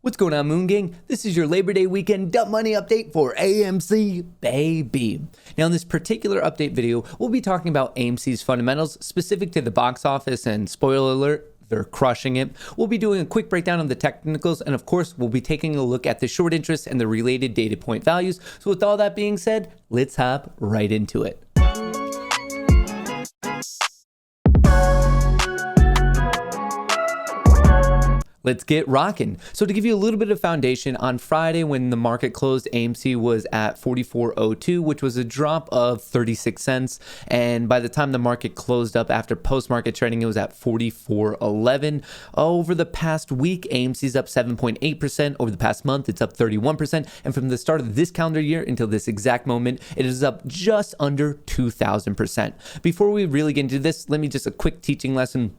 What's going on, Moon Gang? This is your Labor Day weekend dump money update for AMC, baby. Now, in this particular update video, we'll be talking about AMC's fundamentals specific to the box office, and spoiler alert, they're crushing it. We'll be doing a quick breakdown of the technicals, and of course, we'll be taking a look at the short interest and the related data point values. So with all that being said, let's hop right into it. Let's get rocking. So to give you a little bit of foundation, on Friday when the market closed, AMC was at 44.02, which was a drop of 36 cents. And by the time the market closed up after post-market trading, it was at 44.11. Over the past week, AMC's up 7.8%. Over the past month, it's up 31%. And from the start of this calendar year until this exact moment, it is up just under 2,000%. Before we really get into this, let me just a quick teaching lesson.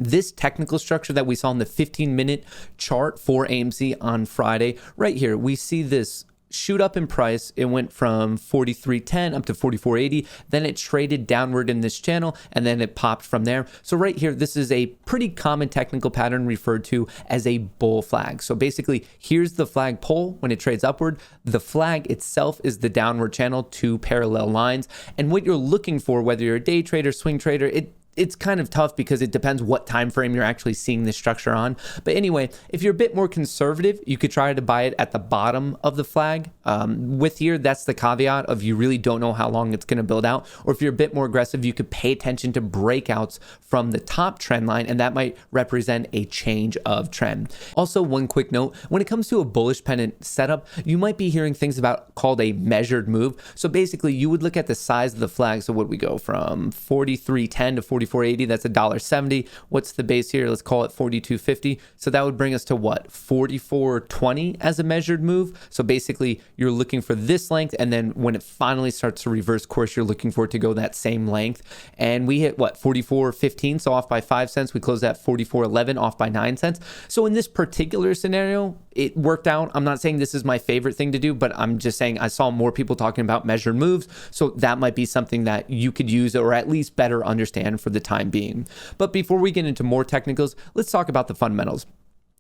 This technical structure that we saw in the 15-minute chart for AMC on Friday, right here, we see this shoot up in price. It went from 43.10 up to 44.80. Then it traded downward in this channel, and then it popped from there. So right here, this is a pretty common technical pattern referred to as a bull flag. So basically, here's the flag pole when it trades upward. The flag itself is the downward channel, two parallel lines. And what you're looking for, whether you're a day trader, swing trader, it's kind of tough because it depends what time frame you're actually seeing this structure on. But anyway, if you're a bit more conservative, you could try to buy it at the bottom of the flag. With here, that's the caveat of you really don't know how long it's going to build out. Or if you're a bit more aggressive, you could pay attention to breakouts from the top trend line, and that might represent a change of trend. Also, one quick note, when it comes to a bullish pennant setup, you might be hearing things about called a measured move. So basically, you would look at the size of the flag. So what we go from 43.10 to 44.80, that's $1.70. What's the base here? Let's call it 42.50. So that would bring us to what? 44.20 as a measured move. So basically, you're looking for this length, and then when it finally starts to reverse course, you're looking for it to go that same length. And we hit what? 44.15, so off by 5 cents. We closed at 44.11, off by 9 cents. So in this particular scenario, it worked out. I'm not saying this is my favorite thing to do, but I'm just saying I saw more people talking about measured moves. So that might be something that you could use or at least better understand for the time being. But before we get into more technicals, let's talk about the fundamentals.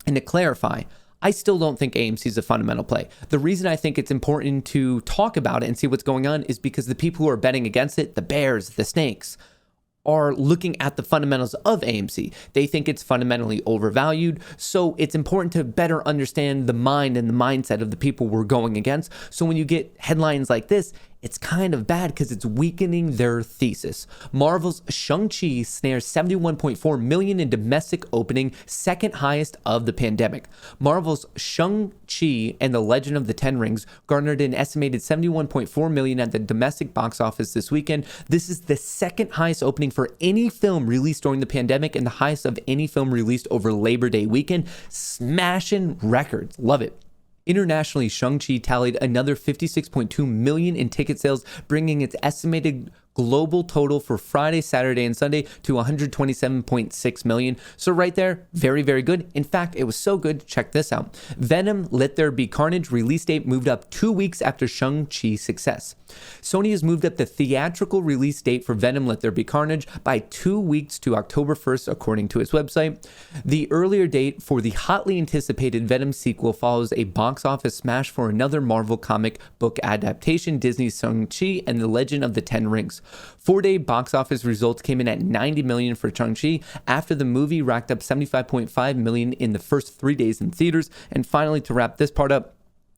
And to clarify, I still don't think AMC is a fundamental play. The reason I think it's important to talk about it and see what's going on is because the people who are betting against it, the bears, the snakes, are looking at the fundamentals of AMC. They think it's fundamentally overvalued. So it's important to better understand the mind and the mindset of the people we're going against. So when you get headlines like this, it's kind of bad because it's weakening their thesis. Marvel's Shang-Chi snares $71.4 million in domestic opening, second highest of the pandemic. Marvel's Shang-Chi and the Legend of the Ten Rings garnered an estimated $71.4 million at the domestic box office this weekend. This is the second highest opening for any film released during the pandemic and the highest of any film released over Labor Day weekend. Smashing records. Love it. Internationally, Shang-Chi tallied another $56.2 million in ticket sales, bringing its estimated global total for Friday, Saturday, and Sunday to $127.6 million. So right there, very, very good. In fact, it was so good. Check this out. Venom: Let There Be Carnage release date moved up 2 weeks after Shang-Chi's success. Sony has moved up the theatrical release date for Venom: Let There Be Carnage by 2 weeks to October 1st, according to its website. The earlier date for the hotly anticipated Venom sequel follows a box office smash for another Marvel comic book adaptation, Disney's Shang-Chi and the Legend of the Ten Rings. 4-day box office results came in at $90 million for Shang-Chi after the movie racked up $75.5 million in the first 3 days in theaters. And finally, to wrap this part up,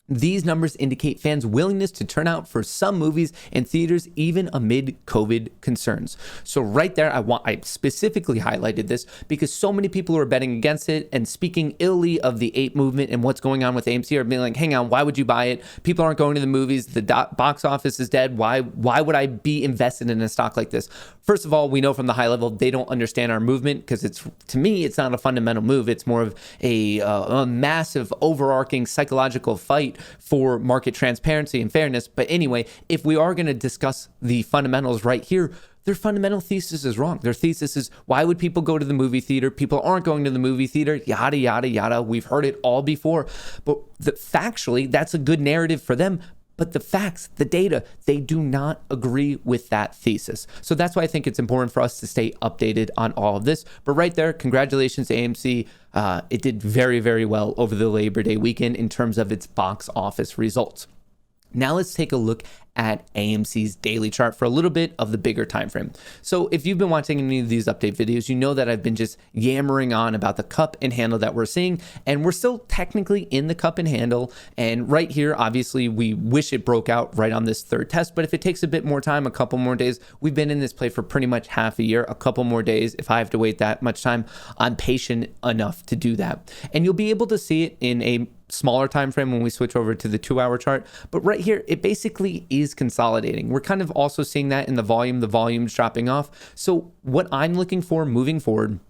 these numbers indicate fans' willingness to turn out for some movies in theaters even amid COVID concerns. So right there, I specifically highlighted this because so many people who are betting against it and speaking illy of the ape movement and what's going on with AMC are being like, hang on, why would you buy it? People aren't going to the movies. The box office is dead. Why would I be invested in a stock like this? First of all, we know from the high level, they don't understand our movement because to me, it's not a fundamental move. It's more of a massive overarching psychological fight for market transparency and fairness. But anyway, if we are going to discuss the fundamentals right here, their fundamental thesis is wrong. Their thesis is, why would people go to the movie theater? People aren't going to the movie theater, yada, yada, yada. We've heard it all before. But factually, that's a good narrative for them. but the facts, the data, they do not agree with that thesis. So that's why I think it's important for us to stay updated on all of this. But right there, congratulations to AMC. It did very, very well over the Labor Day weekend in terms of its box office results. Now let's take a look at AMC's daily chart for a little bit of the bigger time frame. So if you've been watching any of these update videos, you know that I've been just yammering on about the cup and handle that we're seeing, and we're still technically in the cup and handle. And right here, obviously, we wish it broke out right on this third test, but if it takes a bit more time, a couple more days, we've been in this play for pretty much half a year, a couple more days. If I have to wait that much time, I'm patient enough to do that. And you'll be able to see it in a smaller time frame when we switch over to the 2-hour chart. But right here, it basically is consolidating. We're kind of also seeing that in the volume's dropping off. So what I'm looking for moving forward,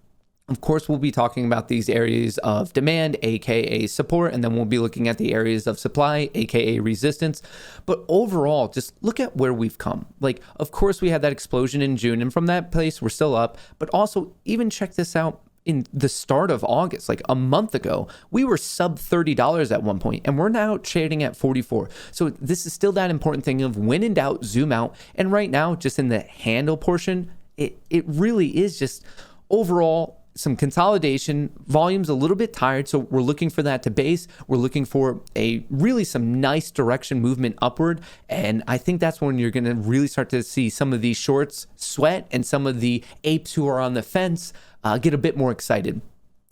of course, we'll be talking about these areas of demand, aka support, and then we'll be looking at the areas of supply, aka resistance. But overall, just look at where we've come. Like, of course, we had that explosion in June, and from that place, we're still up. But also, even check this out. In the start of August, like a month ago, we were sub $30 at one point, and we're now trading at 44. So this is still that important thing of when in doubt, zoom out. And right now, just in the handle portion, it really is just overall some consolidation. Volume's a little bit tired, so we're looking for that to base. We're looking for some nice direction movement upward, and I think that's when you're going to really start to see some of these shorts sweat and some of the apes who are on the fence get a bit more excited.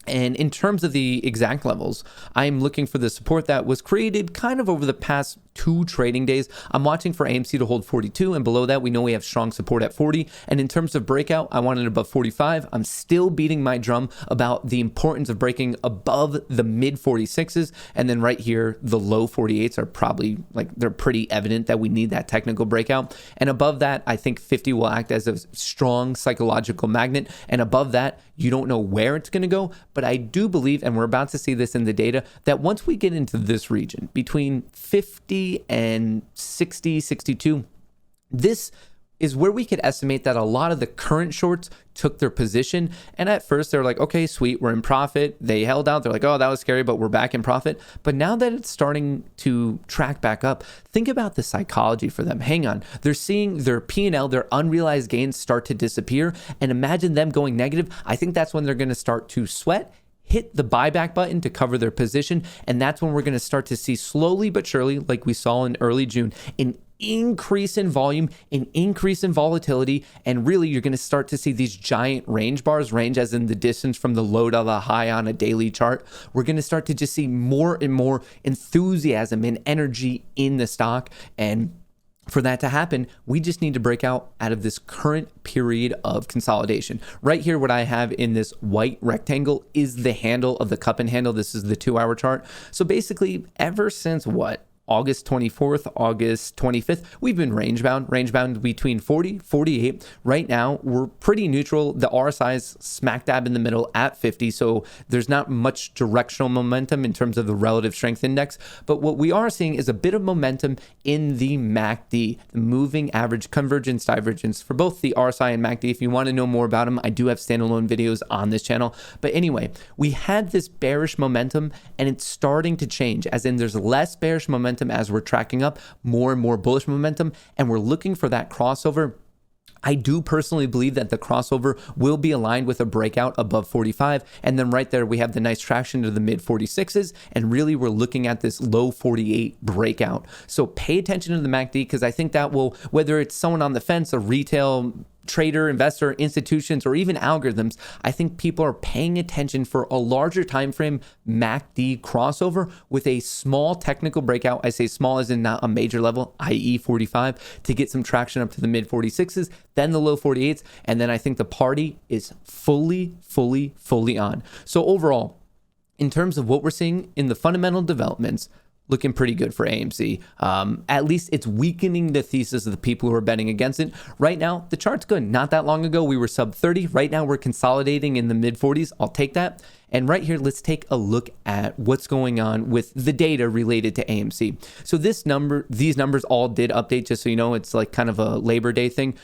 And in terms of the exact levels, I'm looking for the support that was created kind of over the past 2 trading days. I'm watching for AMC to hold 42, and below that, we know we have strong support at 40. And in terms of breakout, I want it above 45. I'm still beating my drum about the importance of breaking above the mid 46s. And then right here, the low 48s are probably they're pretty evident that we need that technical breakout. And above that, I think 50 will act as a strong psychological magnet. And above that, you don't know where it's going to go, but I do believe, and we're about to see this in the data, that once we get into this region between 50 and 60, 62, this is where we could estimate that a lot of the current shorts took their position. And at first they're like, okay, sweet, we're in profit. They held out. They're like, oh, that was scary, but we're back in profit. But now that it's starting to track back up, think about the psychology for them. Hang on. They're seeing their P&L, their unrealized gains start to disappear. And imagine them going negative. I think that's when they're going to start to sweat, hit the buyback button to cover their position. And that's when we're going to start to see slowly but surely, like we saw in early June, an increase in volume, an increase in volatility, and really you're going to start to see these giant range bars, range as in the distance from the low to the high on a daily chart. We're going to start to just see more and more enthusiasm and energy in the stock. And for that to happen, we just need to break out of this current period of consolidation. Right here, what I have in this white rectangle is the handle of the cup and handle. This is the 2-hour chart. So basically, ever since August 24th, August 25th, we've been range bound between 40, 48. Right now, we're pretty neutral. The RSI is smack dab in the middle at 50. So there's not much directional momentum in terms of the relative strength index. But what we are seeing is a bit of momentum in the MACD, the moving average convergence divergence for both the RSI and MACD. If you want to know more about them, I do have standalone videos on this channel. But anyway, we had this bearish momentum and it's starting to change, as in there's less bearish momentum as we're tracking up, more and more bullish momentum, and we're looking for that crossover. I do personally believe that the crossover will be aligned with a breakout above 45. And then right there, we have the nice traction to the mid 46s. And really, we're looking at this low 48 breakout. So pay attention to the MACD, because I think that will, whether it's someone on the fence, a retail trader, investor, institutions, or even algorithms, I think people are paying attention for a larger time frame MACD crossover with a small technical breakout. I say small as in not a major level, i.e. 45, to get some traction up to the mid 46s, then the low 48s, and then I think the party is fully on. So overall, in terms of what we're seeing in the fundamental developments, looking pretty good for AMC. At least it's weakening the thesis of the people who are betting against it. Right now, the chart's good. Not that long ago, we were sub 30. Right now, we're consolidating in the mid 40s. I'll take that. And right here, let's take a look at what's going on with the data related to AMC. So these numbers all did update, just so you know, it's like kind of a Labor Day thing.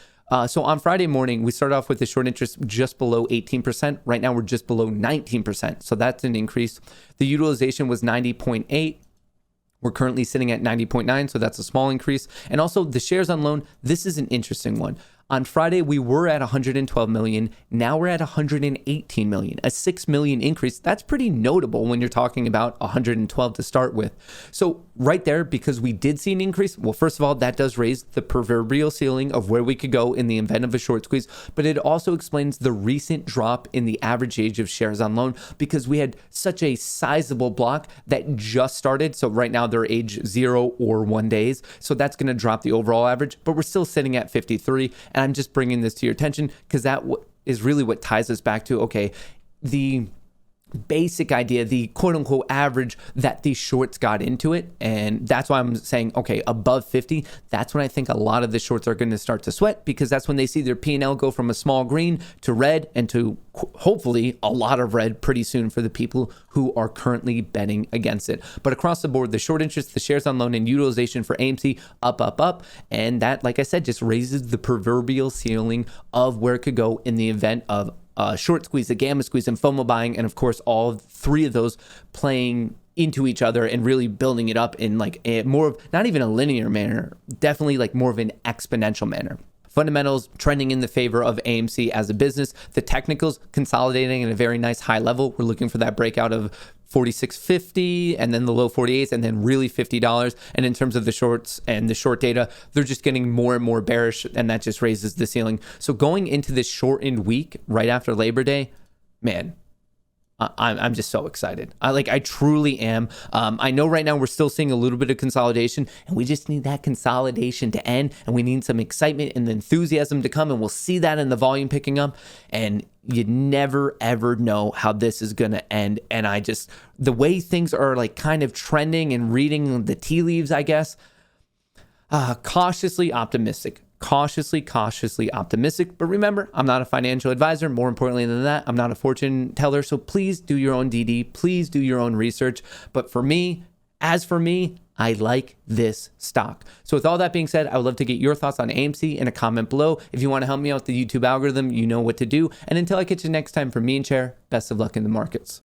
So on Friday morning, we started off with the short interest just below 18%. Right now, we're just below 19%. So that's an increase. The utilization was 90.8. We're currently sitting at 90.9, so that's a small increase. And also the shares on loan, this is an interesting one. On Friday, we were at 112 million. Now we're at 118 million, a 6 million increase. That's pretty notable when you're talking about 112 to start with. So right there, because we did see an increase, well, first of all, that does raise the proverbial ceiling of where we could go in the event of a short squeeze, but it also explains the recent drop in the average age of shares on loan because we had such a sizable block that just started. So right now they're age 0 or 1 days. So that's going to drop the overall average, but we're still sitting at 53. And I'm just bringing this to your attention because that is really what ties us back to, okay, the basic idea, the quote unquote average that these shorts got into it. And that's why I'm saying, okay, above 50, that's when I think a lot of the shorts are going to start to sweat because that's when they see their P&L go from a small green to red and to hopefully a lot of red pretty soon for the people who are currently betting against it. But across the board, the short interest, the shares on loan and utilization for AMC up. And that, like I said, just raises the proverbial ceiling of where it could go in the event of short squeeze, a gamma squeeze, and FOMO buying, and of course, all three of those playing into each other and really building it up in like a more of not even a linear manner, definitely like more of an exponential manner. Fundamentals trending in the favor of AMC as a business. The technicals consolidating at a very nice high level. We're looking for that breakout of 46.50 and then the low 48s and then really $50. And in terms of the shorts and the short data, they're just getting more and more bearish and that just raises the ceiling. So going into this shortened week right after Labor Day, man, I'm just so excited. I truly am. I know right now we're still seeing a little bit of consolidation and we just need that consolidation to end and we need some excitement and enthusiasm to come and we'll see that in the volume picking up and you never ever know how this is going to end. And the way things are like kind of trending and reading the tea leaves, I guess, cautiously optimistic. Cautiously optimistic. But remember, I'm not a financial advisor. More importantly than that, I'm not a fortune teller. So please do your own DD. Please do your own research. But for me, I like this stock. So with all that being said, I would love to get your thoughts on AMC in a comment below. If you want to help me out with the YouTube algorithm, you know what to do. And until I catch you next time, from me and Chair, best of luck in the markets.